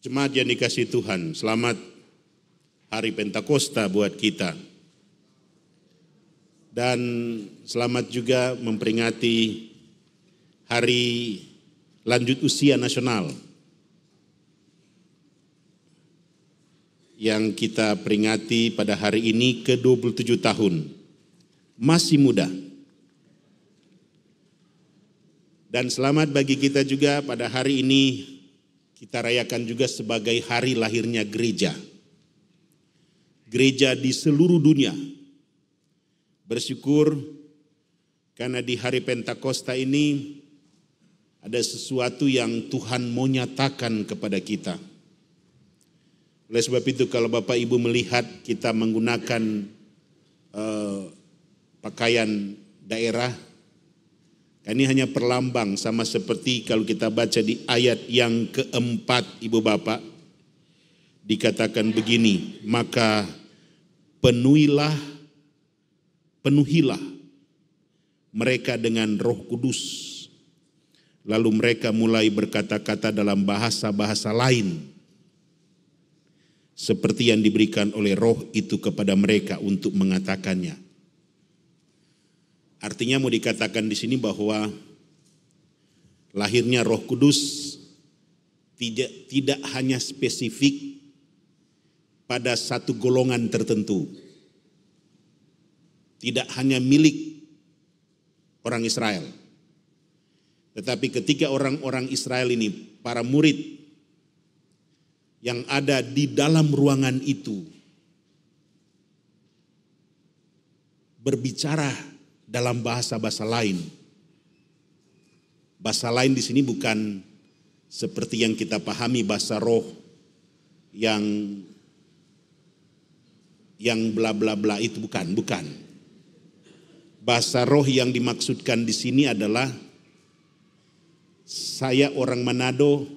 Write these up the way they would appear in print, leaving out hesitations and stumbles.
Jemaat yang dikasihi Tuhan, selamat Hari Pentakosta buat kita. Dan selamat juga memperingati Hari Lanjut Usia Nasional yang kita peringati pada hari ini ke-27 tahun. Masih muda. Dan selamat bagi kita juga pada hari ini kita rayakan juga sebagai hari lahirnya gereja. Gereja di seluruh dunia. Bersyukur karena di hari Pentakosta ini ada sesuatu yang Tuhan mau nyatakan kepada kita. Oleh sebab itu kalau Bapak Ibu melihat kita menggunakan pakaian daerah, ini hanya perlambang sama seperti kalau kita baca di ayat yang keempat Ibu Bapak. Dikatakan begini, maka penuhilah mereka dengan Roh Kudus. Lalu mereka mulai berkata-kata dalam bahasa-bahasa lain. Seperti yang diberikan oleh Roh itu kepada mereka untuk mengatakannya. Artinya mau dikatakan di sini bahwa lahirnya Roh Kudus tidak hanya spesifik pada satu golongan tertentu. Tidak hanya milik orang Israel. Tetapi ketika orang-orang Israel ini, para murid yang ada di dalam ruangan itu berbicara dalam bahasa-bahasa lain. Bahasa lain di sini bukan seperti yang kita pahami bahasa roh yang bla bla bla itu bukan. Bahasa roh yang dimaksudkan di sini adalah saya orang Manado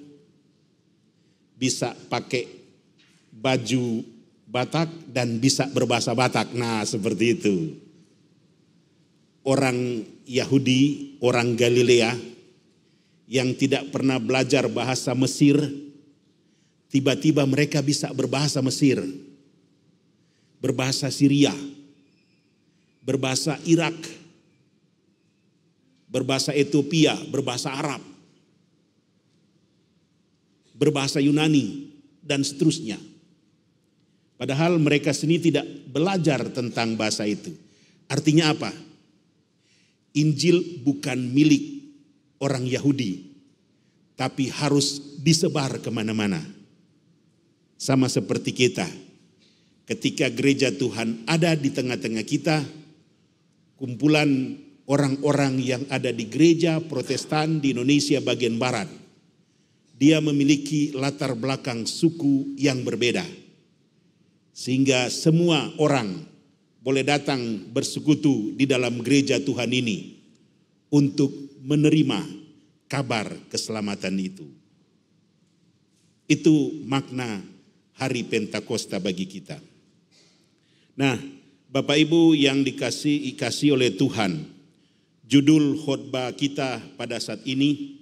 bisa pakai baju Batak dan bisa berbahasa Batak. Nah, seperti itu. Orang Yahudi, orang Galilea yang tidak pernah belajar bahasa Mesir, tiba-tiba mereka bisa berbahasa Mesir, berbahasa Syria, berbahasa Irak, berbahasa Ethiopia, berbahasa Arab, berbahasa Yunani, dan seterusnya. Padahal mereka sendiri tidak belajar tentang bahasa itu. Artinya apa? Injil bukan milik orang Yahudi, tapi harus disebar kemana-mana. Sama seperti kita, ketika gereja Tuhan ada di tengah-tengah kita, kumpulan orang-orang yang ada di gereja Protestan di Indonesia bagian Barat, dia memiliki latar belakang suku yang berbeda. Sehingga semua orang boleh datang bersekutu di dalam gereja Tuhan ini untuk menerima kabar keselamatan itu. Itu makna hari Pentakosta bagi kita. Nah, Bapak Ibu yang dikasih oleh Tuhan, judul khotbah kita pada saat ini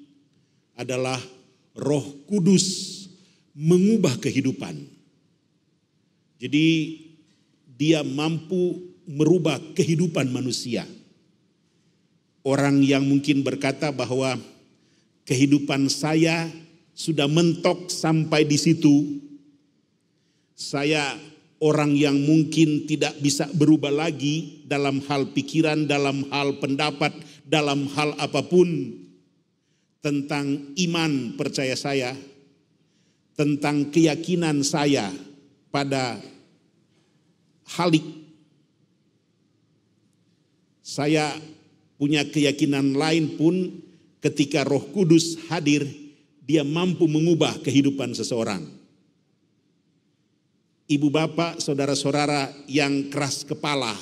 adalah Roh Kudus mengubah kehidupan. Jadi dia mampu merubah kehidupan manusia. Orang yang mungkin berkata bahwa kehidupan saya sudah mentok sampai di situ. Saya orang yang mungkin tidak bisa berubah lagi dalam hal pikiran, dalam hal pendapat, dalam hal apapun. Tentang iman percaya saya, tentang keyakinan saya pada halik. Saya punya keyakinan lain pun ketika Roh Kudus hadir, dia mampu mengubah kehidupan seseorang. Ibu bapak, saudara-saudara yang keras kepala,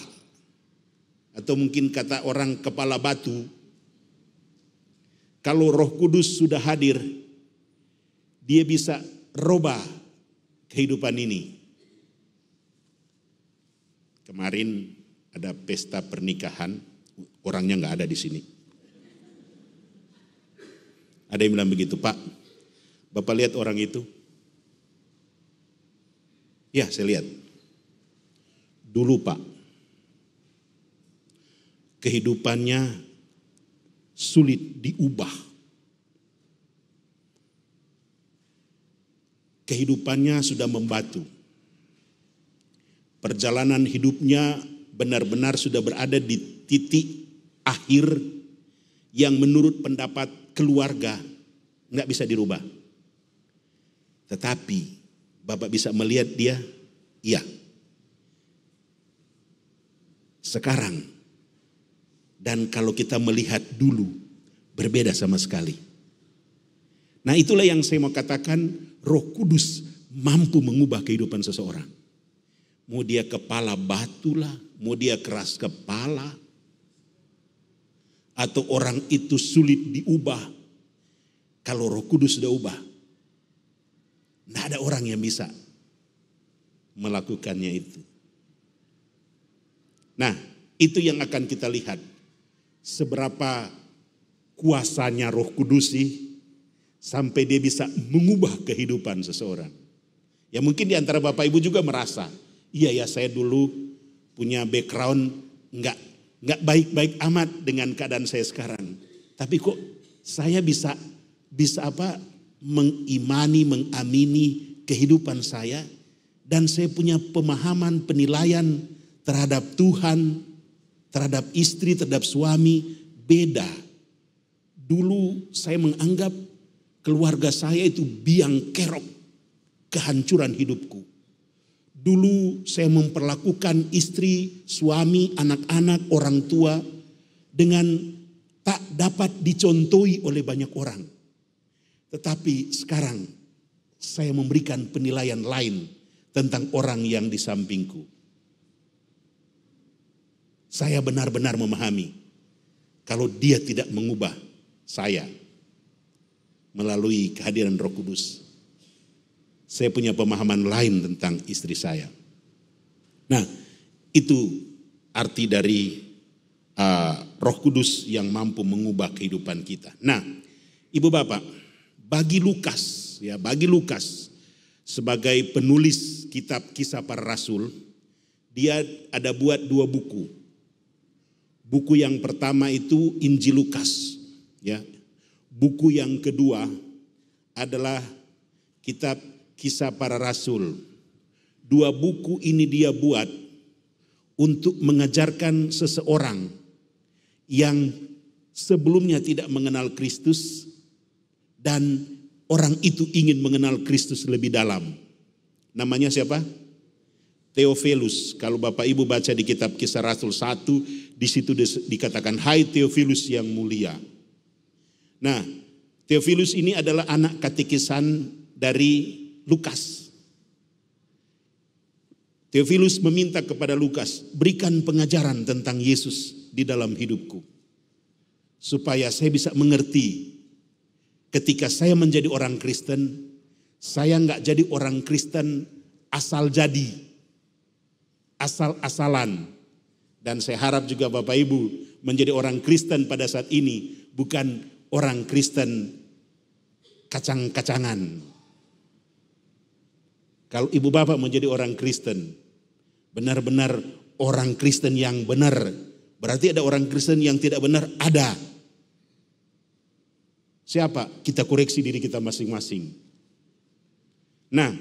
atau mungkin kata orang kepala batu, kalau Roh Kudus sudah hadir, dia bisa rubah kehidupan ini. Kemarin ada pesta pernikahan, orangnya nggak ada di sini. Ada yang bilang begitu, Pak, Bapak lihat orang itu, Ya, saya lihat. Dulu Pak, kehidupannya sulit diubah. Kehidupannya sudah membatu. Perjalanan hidupnya benar-benar sudah berada di titik akhir yang menurut pendapat keluarga nggak bisa dirubah. Tetapi Bapak bisa melihat dia, iya. Sekarang, dan kalau kita melihat dulu, berbeda sama sekali. Nah itulah yang saya mau katakan, Roh Kudus mampu mengubah kehidupan seseorang. Mau dia kepala batu lah, mau dia keras kepala, atau orang itu sulit diubah. Kalau Roh Kudus sudah ubah, tidak ada orang yang bisa melakukannya itu. Nah, itu yang akan kita lihat. Seberapa kuasanya Roh Kudus sih sampai dia bisa mengubah kehidupan seseorang. Ya mungkin di antara Bapak Ibu juga merasa, iya ya saya dulu punya background nggak baik-baik amat dengan keadaan saya sekarang. Tapi kok saya bisa mengimani, mengamini kehidupan saya, dan saya punya pemahaman, penilaian terhadap Tuhan, terhadap istri, terhadap suami, beda. Dulu saya menganggap keluarga saya itu biang kerok kehancuran hidupku. Dulu saya memperlakukan istri, suami, anak-anak, orang tua dengan tak dapat dicontohi oleh banyak orang. Tetapi sekarang saya memberikan penilaian lain tentang orang yang di sampingku. Saya benar-benar memahami kalau dia tidak mengubah saya melalui kehadiran Roh Kudus. Saya punya pemahaman lain tentang istri saya. Nah, itu arti dari Roh Kudus yang mampu mengubah kehidupan kita. Nah, Ibu Bapak, bagi Lukas sebagai penulis kitab Kisah Para Rasul, dia ada buat 2 buku. Buku yang pertama itu Injil Lukas, ya. Buku yang kedua adalah kitab Kisah Para Rasul. 2 buku ini dia buat untuk mengajarkan seseorang yang sebelumnya tidak mengenal Kristus dan orang itu ingin mengenal Kristus lebih dalam. Namanya siapa? Theophilus. Kalau Bapak Ibu baca di kitab Kisah Rasul 1, di situ dikatakan, "Hai Theophilus yang mulia." Nah, Theophilus ini adalah anak katekisan dari Lukas. Theophilus meminta kepada Lukas, berikan pengajaran tentang Yesus di dalam hidupku. Supaya saya bisa mengerti ketika saya menjadi orang Kristen, saya enggak jadi orang Kristen asal jadi, asal-asalan. Dan saya harap juga Bapak Ibu menjadi orang Kristen pada saat ini bukan orang Kristen kacang-kacangan. Kalau Ibu Bapak menjadi orang Kristen, benar-benar orang Kristen yang benar. Berarti ada orang Kristen yang tidak benar, ada. Siapa? Kita koreksi diri kita masing-masing. Nah,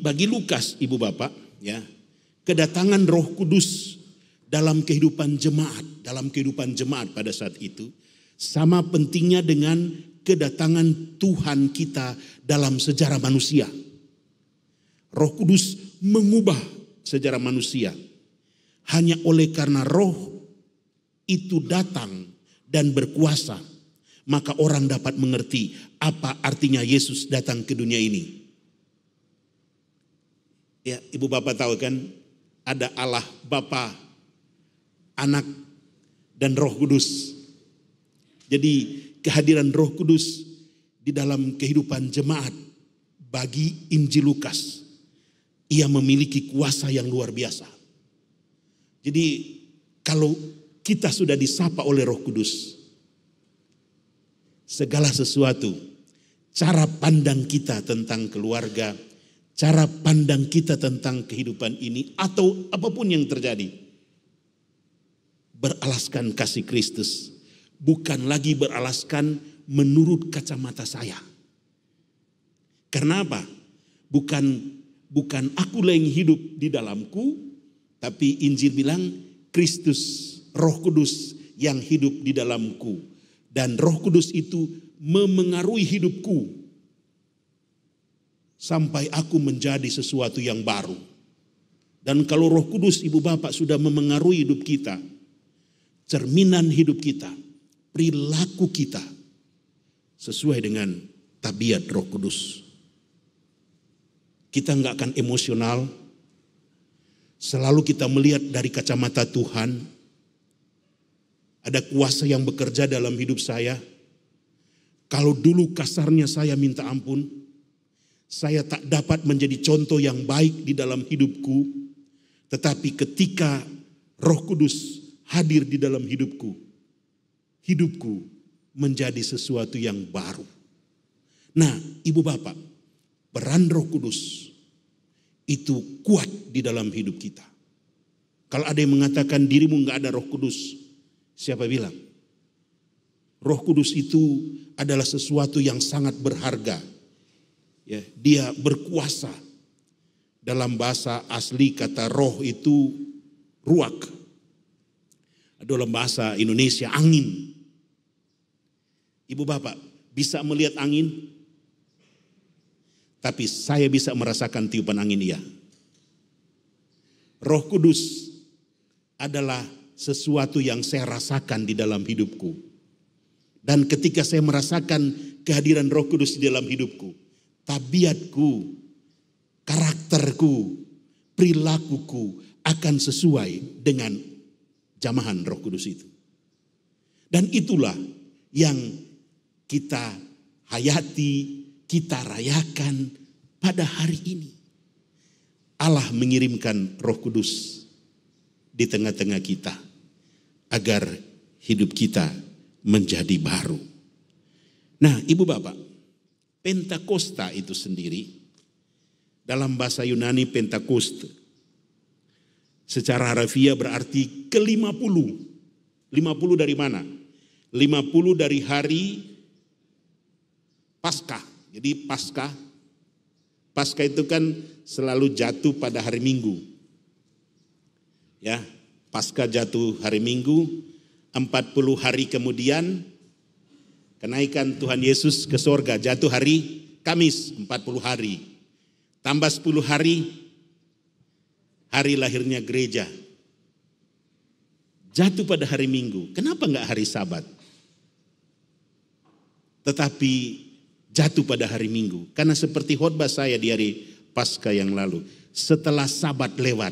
bagi Lukas, Ibu Bapak, ya, kedatangan Roh Kudus dalam kehidupan jemaat pada saat itu sama pentingnya dengan kedatangan Tuhan kita dalam sejarah manusia. Roh Kudus mengubah sejarah manusia. Hanya oleh karena Roh itu datang dan berkuasa, maka orang dapat mengerti apa artinya Yesus datang ke dunia ini. Ya, Ibu Bapak tahu kan, ada Allah Bapa, Anak, dan Roh Kudus. Jadi kehadiran Roh Kudus di dalam kehidupan jemaat bagi Injil Lukas, ia memiliki kuasa yang luar biasa. Jadi kalau kita sudah disapa oleh Roh Kudus, segala sesuatu, cara pandang kita tentang keluarga, cara pandang kita tentang kehidupan ini atau apapun yang terjadi, beralaskan kasih Kristus, bukan lagi beralaskan menurut kacamata saya. Karena apa? Bukan aku yang hidup di dalamku, tapi Injil bilang Kristus, Roh Kudus yang hidup di dalamku. Dan Roh Kudus itu memengaruhi hidupku sampai aku menjadi sesuatu yang baru. Dan kalau Roh Kudus, Ibu Bapak, sudah memengaruhi hidup kita, cerminan hidup kita, perilaku kita sesuai dengan tabiat Roh Kudus. Kita nggak akan emosional. Selalu kita melihat dari kacamata Tuhan. Ada kuasa yang bekerja dalam hidup saya. Kalau dulu kasarnya saya minta ampun, saya tak dapat menjadi contoh yang baik di dalam hidupku. Tetapi ketika Roh Kudus hadir di dalam hidupku, hidupku menjadi sesuatu yang baru. Nah, Ibu Bapak, peran Roh Kudus itu kuat di dalam hidup kita. Kalau ada yang mengatakan dirimu nggak ada Roh Kudus, siapa bilang? Roh Kudus itu adalah sesuatu yang sangat berharga. Ya, dia berkuasa. Dalam bahasa asli kata roh itu ruak. Dalam bahasa Indonesia angin. Ibu Bapak bisa melihat angin? Tapi saya bisa merasakan tiupan angin dia. Roh Kudus adalah sesuatu yang saya rasakan di dalam hidupku. Dan ketika saya merasakan kehadiran Roh Kudus di dalam hidupku, tabiatku, karakterku, perilakuku akan sesuai dengan jamahan Roh Kudus itu. Dan itulah yang kita hayati, kita rayakan pada hari ini. Allah mengirimkan Roh Kudus di tengah-tengah kita agar hidup kita menjadi baru. Nah, Ibu Bapak, Pentakosta itu sendiri dalam bahasa Yunani Pentakost secara harafiah berarti ke-50. 50 dari mana? 50 dari hari Paskah. Jadi Paskah itu kan selalu jatuh pada hari Minggu. Ya, Paskah jatuh hari Minggu, 40 hari kemudian kenaikan Tuhan Yesus ke sorga jatuh hari Kamis, 40 hari. Tambah 10 hari, hari lahirnya gereja. Jatuh pada hari Minggu. Kenapa enggak hari Sabat? Tetapi jatuh pada hari Minggu. Karena seperti khotbah saya di hari Paskah yang lalu. Setelah Sabat lewat,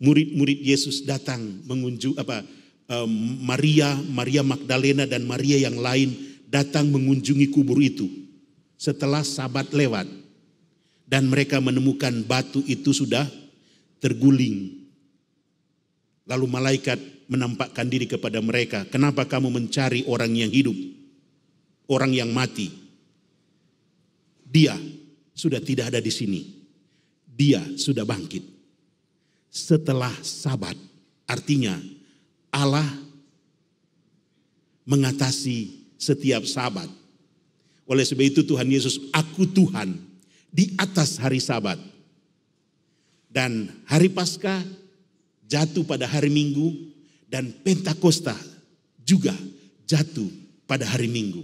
murid-murid Yesus datang mengunjungi Maria Magdalena dan Maria yang lain datang mengunjungi kubur itu. Setelah Sabat lewat. Dan mereka menemukan batu itu sudah terguling. Lalu malaikat menampakkan diri kepada mereka. Kenapa kamu mencari orang yang hidup? Orang yang mati. Dia sudah tidak ada di sini. Dia sudah bangkit. Setelah Sabat, artinya Allah mengatasi setiap Sabat. Oleh sebab itu Tuhan Yesus, aku Tuhan di atas hari Sabat. Dan hari Paskah jatuh pada hari Minggu dan Pentakosta juga jatuh pada hari Minggu.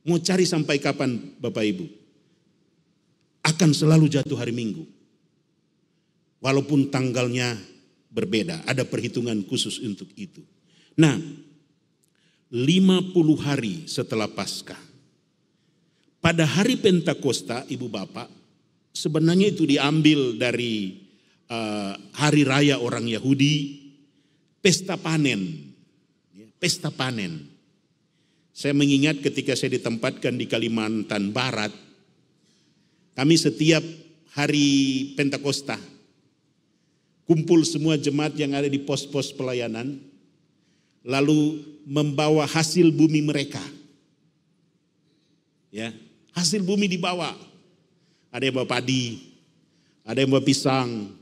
Mau cari sampai kapan Bapak Ibu? Akan selalu jatuh hari Minggu. Walaupun tanggalnya berbeda, ada perhitungan khusus untuk itu. Nah, 50 hari setelah Paskah. Pada hari Pentakosta, Ibu Bapak, sebenarnya itu diambil dari hari raya orang Yahudi, pesta panen. Pesta panen. Saya mengingat ketika saya ditempatkan di Kalimantan Barat, kami setiap hari Pentakosta, kumpul semua jemaat yang ada di pos-pos pelayanan, lalu membawa hasil bumi mereka. Ya, hasil bumi dibawa. ada yang bawa padi, ada yang bawa pisang,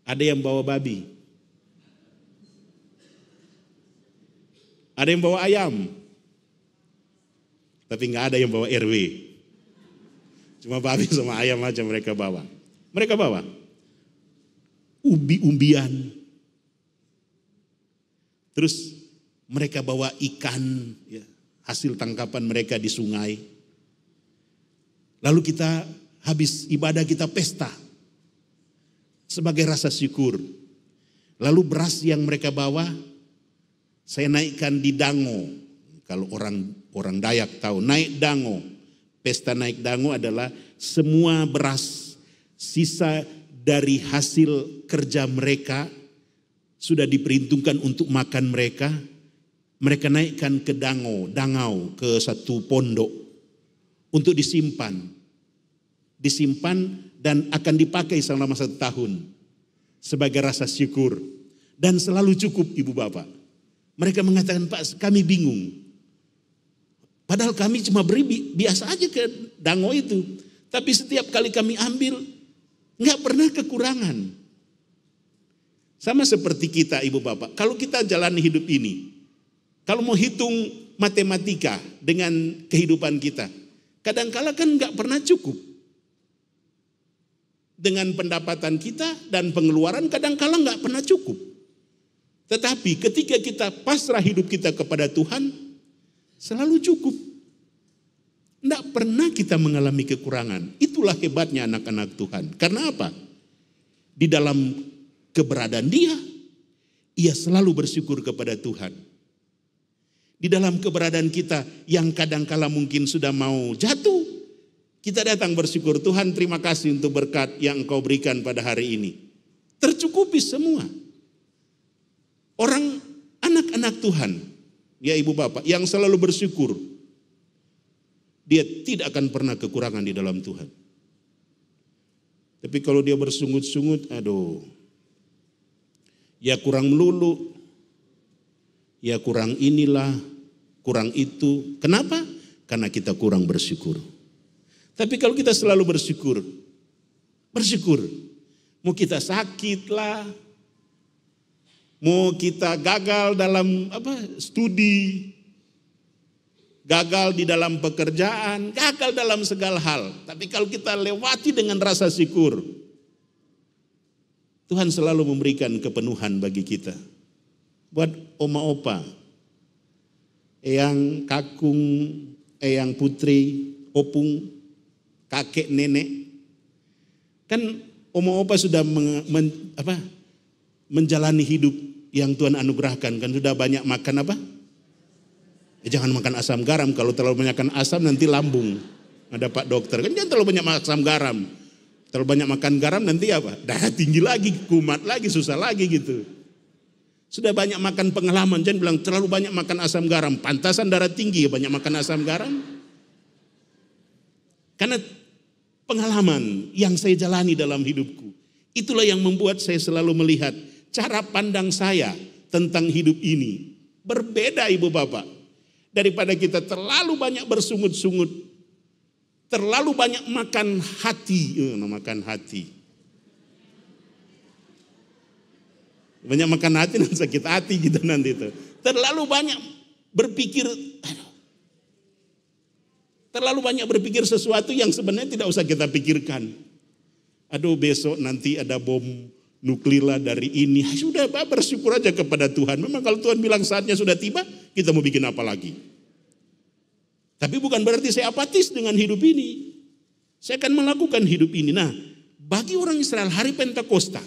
ada yang bawa babi, ada yang bawa ayam, tapi nggak ada yang bawa RW. Cuma babi sama ayam aja mereka bawa. Mereka bawa umbi-umbian. Terus mereka bawa ikan, ya, hasil tangkapan mereka di sungai. Lalu kita habis ibadah kita pesta sebagai rasa syukur. Lalu beras yang mereka bawa saya naikkan di dango. Kalau orang Dayak tahu naik dango. Pesta naik dango adalah semua beras sisa dari hasil kerja mereka sudah diperhitungkan untuk makan mereka. Mereka naikkan ke dangau ke satu pondok untuk disimpan dan akan dipakai selama 1 tahun sebagai rasa syukur dan selalu cukup ibu bapak. Mereka mengatakan, Pak, kami bingung. Padahal kami cuma beri biasa aja ke dango itu, tapi setiap kali kami ambil nggak pernah kekurangan. Sama seperti kita ibu bapak, kalau kita jalani hidup ini, kalau mau hitung matematika dengan kehidupan kita, kadangkala kan nggak pernah cukup. Dengan pendapatan kita dan pengeluaran kadangkala nggak pernah cukup. Tetapi ketika kita pasrah hidup kita kepada Tuhan, selalu cukup. Nggak pernah kita mengalami kekurangan. Itulah hebatnya anak-anak Tuhan. Karena apa? Di dalam keberadaan dia selalu bersyukur kepada Tuhan. Di dalam keberadaan kita yang kadangkala mungkin sudah mau jatuh, kita datang bersyukur, Tuhan terima kasih untuk berkat yang Engkau berikan pada hari ini. Tercukupi semua. Orang anak-anak Tuhan, ya ibu bapak, yang selalu bersyukur, dia tidak akan pernah kekurangan di dalam Tuhan. Tapi kalau dia bersungut-sungut, aduh, ya kurang melulu, ya kurang inilah, kurang itu. Kenapa? Karena kita kurang bersyukur. Tapi kalau kita selalu bersyukur, mau kita sakit lah, mau kita gagal dalam studi, gagal di dalam pekerjaan, gagal dalam segala hal. Tapi kalau kita lewati dengan rasa syukur, Tuhan selalu memberikan kepenuhan bagi kita. Buat oma opa, eyang kakung, eyang putri, opung, kakek nenek. Kan oma opa sudah menjalani hidup yang Tuhan anugerahkan. Kan sudah banyak makan apa? Jangan makan asam garam, kalau terlalu banyak makan asam nanti lambung. Ada Pak Dokter, kan jangan terlalu banyak makan asam garam. Terlalu banyak makan garam nanti apa? Darah tinggi lagi, kumat lagi, susah lagi gitu. Sudah banyak makan pengalaman, jangan bilang terlalu banyak makan asam garam. Pantasan darah tinggi banyak makan asam garam. Karena pengalaman yang saya jalani dalam hidupku, itulah yang membuat saya selalu melihat cara pandang saya tentang hidup ini berbeda ibu bapak. Daripada kita terlalu banyak bersungut-sungut, terlalu banyak makan hati, banyak makan hati dan sakit hati gitu nanti itu. Terlalu banyak berpikir, terlalu banyak berpikir sesuatu yang sebenarnya tidak usah kita pikirkan. Aduh besok nanti ada bom nuklir lah dari ini. Sudah bersyukur aja kepada Tuhan. Memang kalau Tuhan bilang saatnya sudah tiba, kita mau bikin apa lagi? Tapi bukan berarti saya apatis dengan hidup ini. Saya akan melakukan hidup ini. Nah, bagi orang Israel hari Pentakosta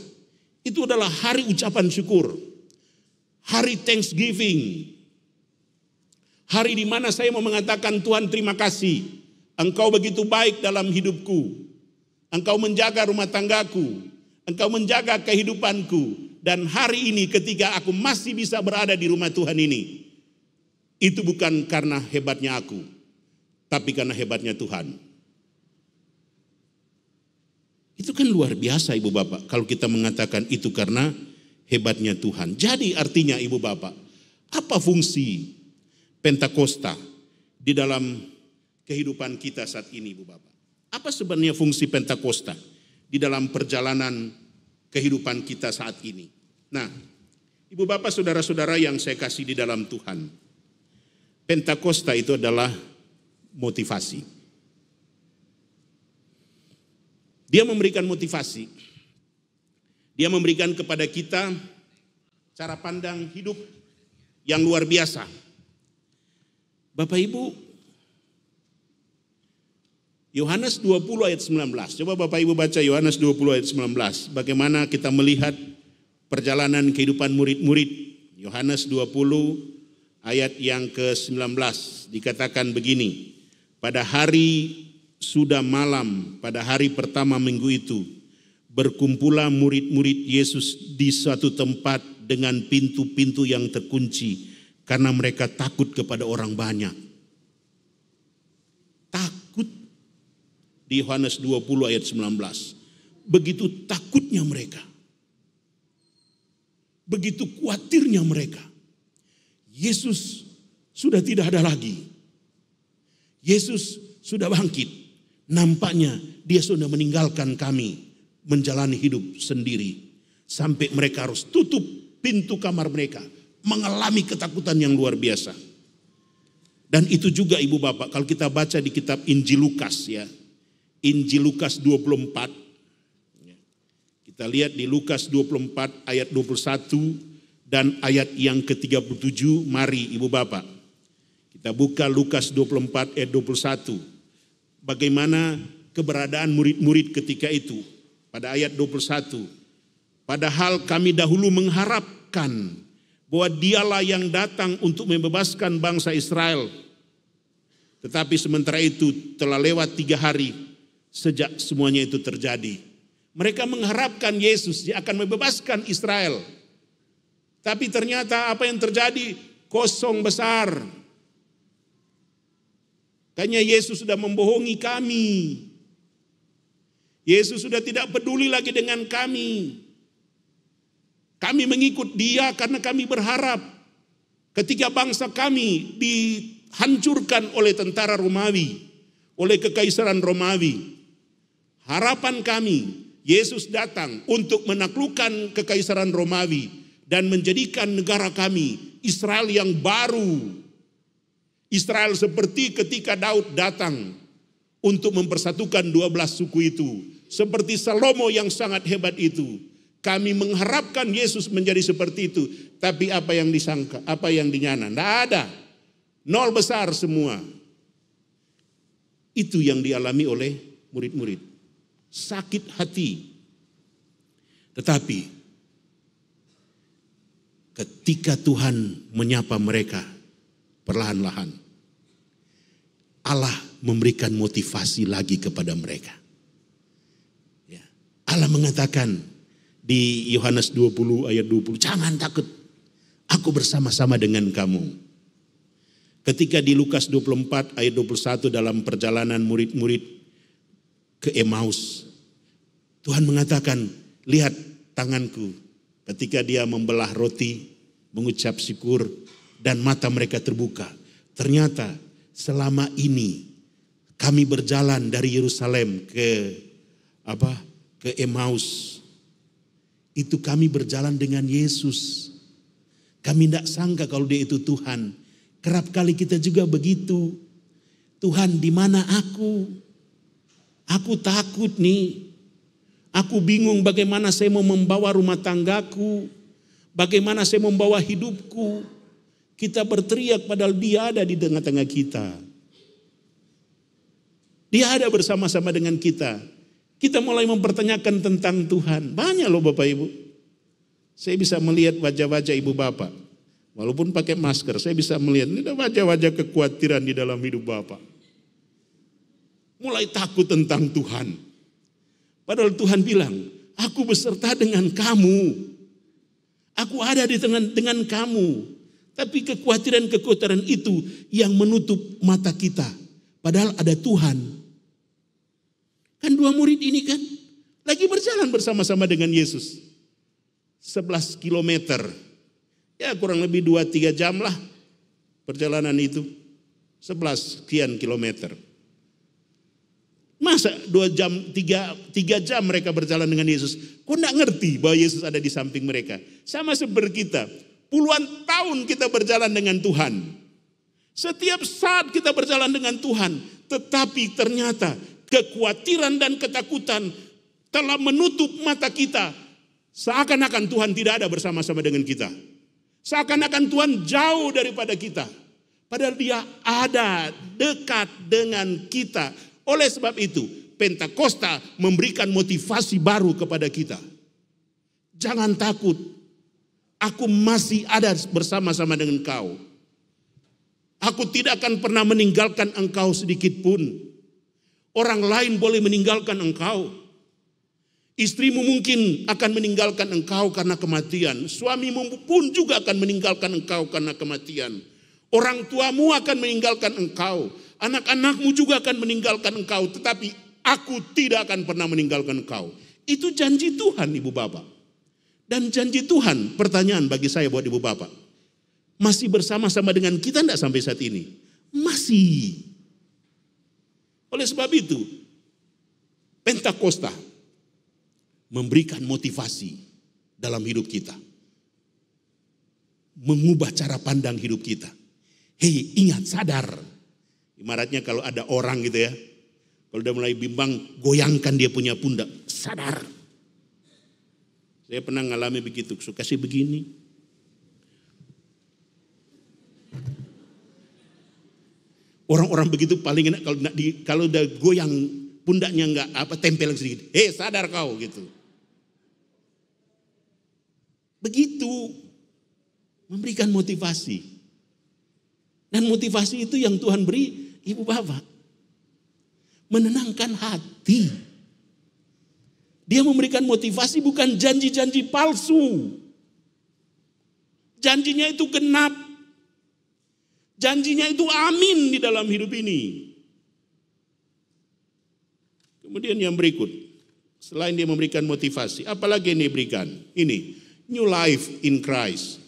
itu adalah hari ucapan syukur. Hari Thanksgiving. Hari di mana saya mau mengatakan Tuhan terima kasih. Engkau begitu baik dalam hidupku. Engkau menjaga rumah tanggaku. Engkau menjaga kehidupanku. Dan hari ini ketika aku masih bisa berada di rumah Tuhan ini. Itu bukan karena hebatnya aku. Tapi karena hebatnya Tuhan. Itu kan luar biasa ibu bapak. Kalau kita mengatakan itu karena hebatnya Tuhan. Jadi artinya ibu bapak. Apa fungsi Pentakosta di dalam kehidupan kita saat ini ibu bapak? Apa sebenarnya fungsi Pentakosta di dalam perjalanan kehidupan kita saat ini? Nah, Ibu Bapak Saudara-saudara yang saya kasih di dalam Tuhan, Pentakosta itu adalah motivasi. Dia memberikan motivasi. Dia memberikan kepada kita cara pandang hidup yang luar biasa. Bapak Ibu, Yohanes 20 ayat 19. Coba Bapak Ibu baca Yohanes 20 ayat 19. Bagaimana kita melihat perjalanan kehidupan murid-murid. Yohanes 20 ayat yang ke-19 dikatakan begini. Pada hari sudah malam, pada hari pertama minggu itu, berkumpullah murid-murid Yesus di suatu tempat dengan pintu-pintu yang terkunci karena mereka takut kepada orang banyak. Takut di Yohanes 20 ayat 19. Begitu takutnya mereka. Begitu khawatirnya mereka. Yesus sudah tidak ada lagi. Yesus sudah bangkit. Nampaknya dia sudah meninggalkan kami menjalani hidup sendiri. Sampai mereka harus tutup pintu kamar mereka. Mengalami ketakutan yang luar biasa. Dan itu juga Ibu Bapak, kalau kita baca di kitab Injil Lukas ya. Injil Lukas 24. Kita lihat di Lukas 24 ayat 21 dan ayat yang ke-37. Mari Ibu Bapak. Kita buka Lukas 24 ayat 21. Bagaimana keberadaan murid-murid ketika itu. Pada ayat 21. Padahal kami dahulu mengharapkan bahwa dialah yang datang untuk membebaskan bangsa Israel. Tetapi sementara itu telah lewat 3 hari sejak semuanya itu terjadi. Mereka mengharapkan Yesus dia akan membebaskan Israel. Tapi ternyata apa yang terjadi? Kosong besar. Kayaknya Yesus sudah membohongi kami. Yesus sudah tidak peduli lagi dengan kami. Kami mengikut dia karena kami berharap ketika bangsa kami dihancurkan oleh tentara Romawi, oleh kekaisaran Romawi. Harapan kami, Yesus datang untuk menaklukkan kekaisaran Romawi dan menjadikan negara kami Israel yang baru. Israel seperti ketika Daud datang untuk mempersatukan 12 suku itu. Seperti Salomo yang sangat hebat itu. Kami mengharapkan Yesus menjadi seperti itu. Tapi apa yang disangka, apa yang dinyana? Tidak ada. Nol besar semua. Itu yang dialami oleh murid-murid. Sakit hati. Tetapi ketika Tuhan menyapa mereka perlahan-lahan, Allah memberikan motivasi lagi kepada mereka. Allah mengatakan di Yohanes 20 ayat 20, jangan takut, aku bersama-sama dengan kamu. Ketika di Lukas 24 ayat 21 dalam perjalanan murid-murid ke Emmaus, Tuhan mengatakan, lihat tanganku. Ketika dia membelah roti, mengucap syukur, dan mata mereka terbuka. Ternyata selama ini kami berjalan dari Yerusalem ke Emmaus. Itu kami berjalan dengan Yesus. Kami tidak sangka kalau dia itu Tuhan. Kerap kali kita juga begitu. Tuhan, di mana aku? Aku takut nih. Aku bingung bagaimana saya mau membawa rumah tanggaku. Bagaimana saya membawa hidupku. Kita berteriak padahal dia ada di tengah-tengah kita. Dia ada bersama-sama dengan kita. Kita mulai mempertanyakan tentang Tuhan. Banyak loh Bapak Ibu. Saya bisa melihat wajah-wajah Ibu Bapak. Walaupun pakai masker, saya bisa melihat ini ada wajah-wajah kekhawatiran di dalam hidup Bapak. Mulai takut tentang Tuhan. Padahal Tuhan bilang, aku beserta dengan kamu. Aku ada di tengah dengan kamu. Tapi kekhawatiran-kekhawatiran itu yang menutup mata kita. Padahal ada Tuhan. Kan 2 murid ini kan lagi berjalan bersama-sama dengan Yesus. 11 kilometer. Ya kurang lebih 2-3 jam lah perjalanan itu. 11 sekian kilometer. Masuk 2 jam, 3 jam mereka berjalan dengan Yesus. Kok enggak ngerti bahwa Yesus ada di samping mereka? Sama seperti kita. Puluhan tahun kita berjalan dengan Tuhan. Setiap saat kita berjalan dengan Tuhan. Tetapi ternyata kekhawatiran dan ketakutan telah menutup mata kita. Seakan-akan Tuhan tidak ada bersama-sama dengan kita. Seakan-akan Tuhan jauh daripada kita. Padahal Dia ada dekat dengan kita. Oleh sebab itu, Pentakosta memberikan motivasi baru kepada kita. Jangan takut. Aku masih ada bersama-sama dengan kau. Aku tidak akan pernah meninggalkan engkau sedikit pun. Orang lain boleh meninggalkan engkau. Istrimu mungkin akan meninggalkan engkau karena kematian. Suamimu pun juga akan meninggalkan engkau karena kematian. Orang tuamu akan meninggalkan engkau. Anak-anakmu juga akan meninggalkan engkau. Tetapi aku tidak akan pernah meninggalkan engkau. Itu janji Tuhan, Ibu Bapak. Dan janji Tuhan, pertanyaan bagi saya buat Ibu Bapak. Masih bersama-sama dengan kita enggak sampai saat ini? Masih. Oleh sebab itu, Pentakosta memberikan motivasi dalam hidup kita. Mengubah cara pandang hidup kita. Hei, ingat, sadar. Ibaratnya kalau ada orang gitu ya, kalau udah mulai bimbang, goyangkan dia punya pundak. Sadar. Saya pernah ngalami begitu, suka sih begini. Orang-orang begitu paling enak kalau udah goyang pundaknya enggak tempel sedikit. Hei, sadar kau gitu. Begitu memberikan motivasi. Dan motivasi itu yang Tuhan beri, Ibu Bapak. Menenangkan hati. Dia memberikan motivasi bukan janji-janji palsu. Janjinya itu genap. Janjinya itu amin di dalam hidup ini. Kemudian yang berikut. Selain dia memberikan motivasi. Apalagi yang dia berikan? Ini. New life in Christ.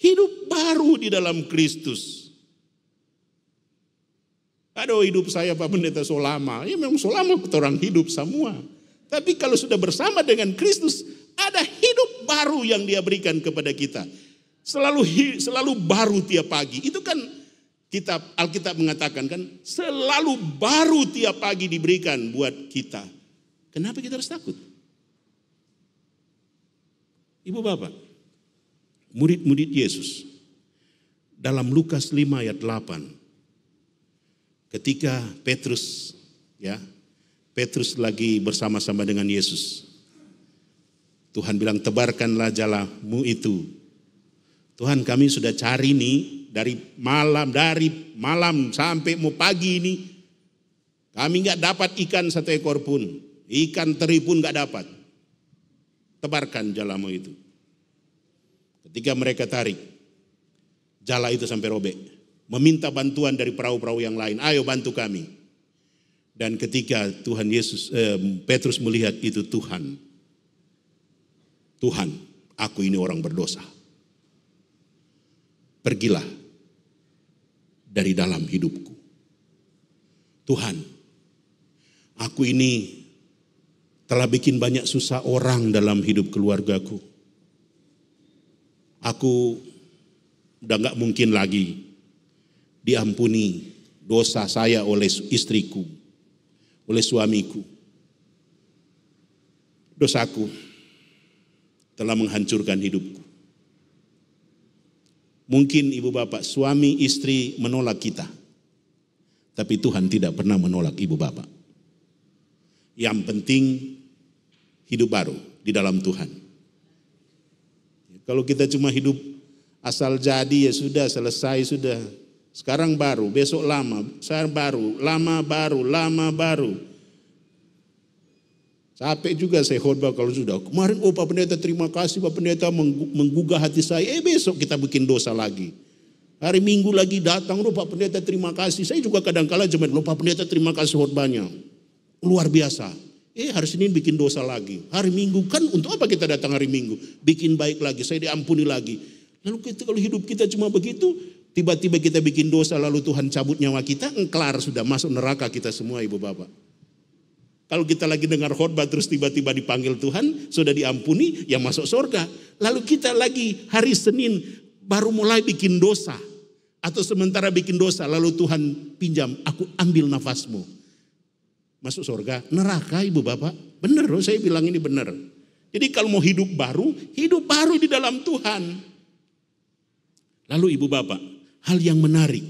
Hidup baru di dalam Kristus. Aduh, hidup saya Pak Pendeta so lama. Ya memang so lama orang hidup semua. Tapi kalau sudah bersama dengan Kristus, ada hidup baru yang dia berikan kepada kita. Selalu baru tiap pagi. Itu kan Alkitab mengatakan kan, selalu baru tiap pagi diberikan buat kita. Kenapa kita harus takut? Ibu Bapak, murid-murid Yesus dalam Lukas 5 ayat 8, ketika Petrus lagi bersama-sama dengan Yesus, Tuhan bilang, tebarkanlah jalamu itu. Tuhan, kami sudah cari nih dari malam sampai mau pagi ini, kami nggak dapat ikan 1 ekor pun, ikan teri pun nggak dapat. Tebarkan jalamu itu. Ketika mereka tarik, jala itu sampai robek. Meminta bantuan dari perahu-perahu yang lain. Ayo bantu kami. Dan ketika Petrus melihat itu, Tuhan, aku ini orang berdosa. Pergilah dari dalam hidupku. Tuhan, aku ini telah bikin banyak susah orang dalam hidup keluargaku. Aku udah gak mungkin lagi diampuni dosa saya oleh istriku, oleh suamiku. Dosaku telah menghancurkan hidupku. Mungkin Ibu Bapak, suami istri menolak kita. Tapi Tuhan tidak pernah menolak Ibu Bapak. Yang penting hidup baru di dalam Tuhan. Kalau kita cuma hidup asal jadi, ya sudah, selesai sudah. Sekarang baru, besok lama, sekarang baru, lama baru. Capek juga saya khotbah kalau sudah. Kemarin Pak Pendeta terima kasih, Pak Pendeta menggugah hati saya. Besok kita bikin dosa lagi. Hari Minggu lagi datang, Pak Pendeta terima kasih. Saya juga kadang-kala cuma, Pak Pendeta terima kasih khotbahnya. Luar biasa. Hari Senin bikin dosa lagi. Hari Minggu kan untuk apa kita datang hari Minggu? Bikin baik lagi, saya diampuni lagi. Lalu kalau hidup kita cuma begitu, tiba-tiba kita bikin dosa lalu Tuhan cabut nyawa kita, kelar sudah masuk neraka kita semua Ibu Bapak. Kalau kita lagi dengar khotbah terus tiba-tiba dipanggil Tuhan, sudah diampuni, ya masuk surga. Lalu kita lagi hari Senin baru mulai bikin dosa. Atau sementara bikin dosa, lalu Tuhan pinjam, aku ambil nafasmu. Masuk surga, neraka ibu bapak. Benar, saya bilang ini benar. Jadi kalau mau hidup baru di dalam Tuhan. Lalu ibu bapak, hal yang menarik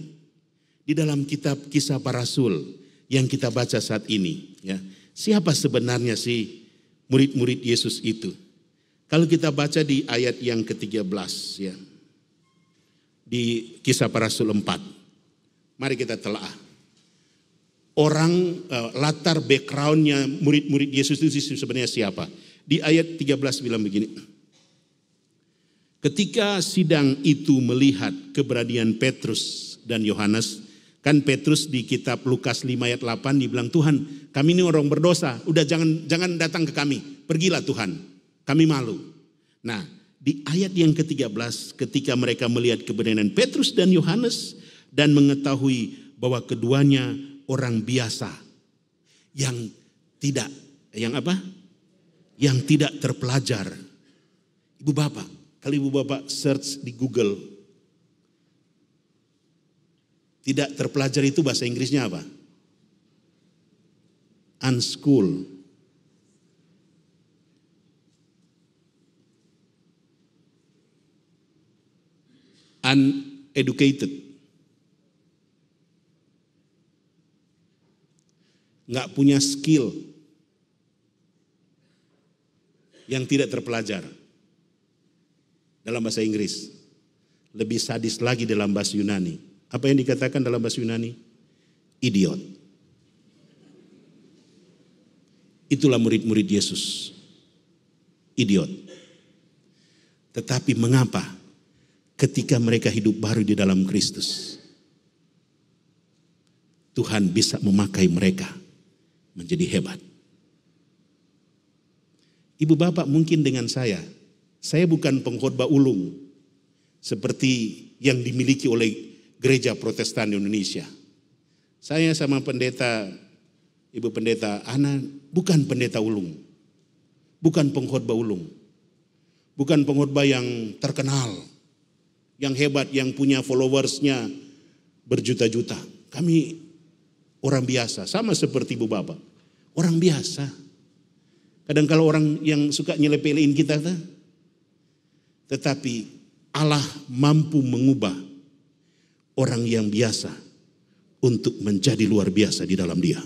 di dalam kitab Kisah Para Rasul yang kita baca saat ini, ya. Siapa sebenarnya sih murid-murid Yesus itu? Kalau kita baca di ayat yang ke-13, ya. Di Kisah Para Rasul 4. Mari kita telaah. Orang latar backgroundnya murid-murid Yesus itu sebenarnya siapa? Di ayat 13 bilang begini. Ketika sidang itu melihat keberanian Petrus dan Yohanes, kan Petrus di kitab Lukas 5 ayat 8 dibilang, Tuhan kami ini orang berdosa, udah jangan datang ke kami, pergilah Tuhan, kami malu. Nah di ayat yang ke-13 ketika mereka melihat keberanian Petrus dan Yohanes dan mengetahui bahwa keduanya orang biasa yang tidak terpelajar. Ibu bapak, kalau ibu bapak search di Google, tidak terpelajar itu bahasa Inggrisnya apa? Unschool. Uneducated. Nggak punya skill. Yang tidak terpelajar. Dalam bahasa Inggris. Lebih sadis lagi dalam bahasa Yunani. Apa yang dikatakan dalam bahasa Yunani? Idiot. Itulah murid-murid Yesus. Idiot. Tetapi mengapa ketika mereka hidup baru di dalam Kristus, Tuhan bisa memakai mereka menjadi hebat. Ibu bapak mungkin dengan saya bukan pengkhotbah ulung seperti yang dimiliki oleh gereja Protestan di Indonesia. Saya sama Ibu Pendeta Ana bukan pendeta ulung. Bukan pengkhotbah ulung. Bukan pengkhotbah yang terkenal, yang hebat, yang punya followersnya berjuta-juta. Kami orang biasa, sama seperti ibu bapak. Orang biasa. Kadang kalau orang yang suka nyelepelin kita, tetapi Allah mampu mengubah orang yang biasa untuk menjadi luar biasa di dalam Dia.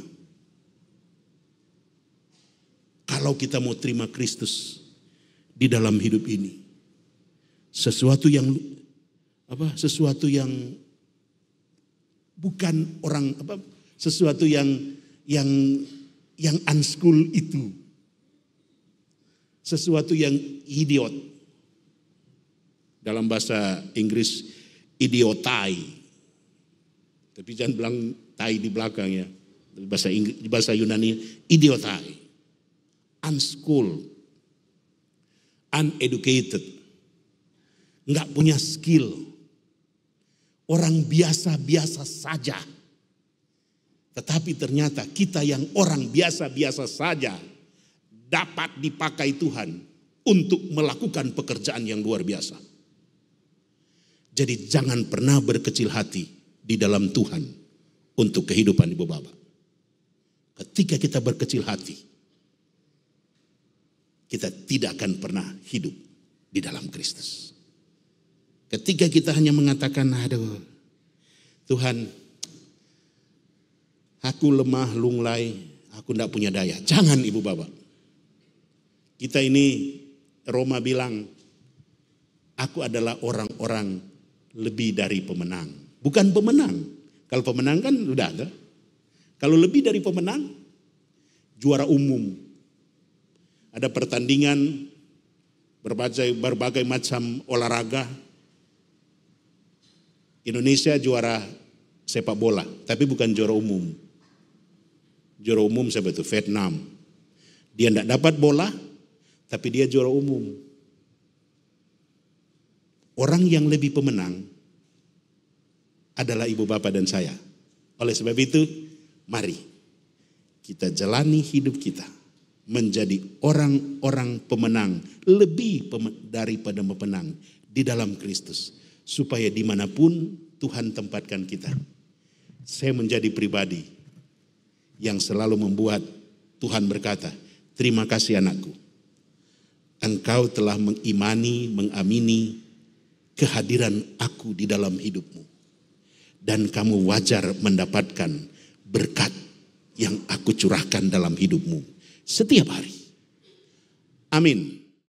Kalau kita mau terima Kristus di dalam hidup ini, sesuatu yang bukan orang sesuatu yang unschool itu, sesuatu yang idiot. Dalam bahasa Inggris idiotai, tapi jangan bilang tai di belakang ya. Bahasa Yunani idiotai, unschool, uneducated, nggak punya skill, orang biasa-biasa saja. Tetapi ternyata kita yang orang biasa-biasa saja dapat dipakai Tuhan untuk melakukan pekerjaan yang luar biasa. Jadi jangan pernah berkecil hati di dalam Tuhan untuk kehidupan ibu bapak. Ketika kita berkecil hati, kita tidak akan pernah hidup di dalam Kristus. Ketika kita hanya mengatakan, aduh Tuhan, aku lemah, lunglai, aku tidak punya daya. Jangan ibu bapak. Kita ini, Roma bilang, aku adalah orang-orang lebih dari pemenang. Bukan pemenang. Kalau pemenang kan udah ada. Kalau lebih dari pemenang, juara umum. Ada pertandingan, berbagai macam olahraga. Indonesia juara sepak bola, tapi bukan juara umum. Juara umum siapa itu? Vietnam. Dia tidak dapat bola, tapi dia juara umum. Orang yang lebih pemenang adalah ibu bapak dan saya. Oleh sebab itu, mari kita jalani hidup kita menjadi orang-orang pemenang, lebih daripada pemenang di dalam Kristus. Supaya dimanapun Tuhan tempatkan kita, saya menjadi pribadi yang selalu membuat Tuhan berkata, terima kasih anakku, engkau telah mengamini kehadiran aku di dalam hidupmu. Dan kamu wajar mendapatkan berkat yang aku curahkan dalam hidupmu setiap hari. Amin.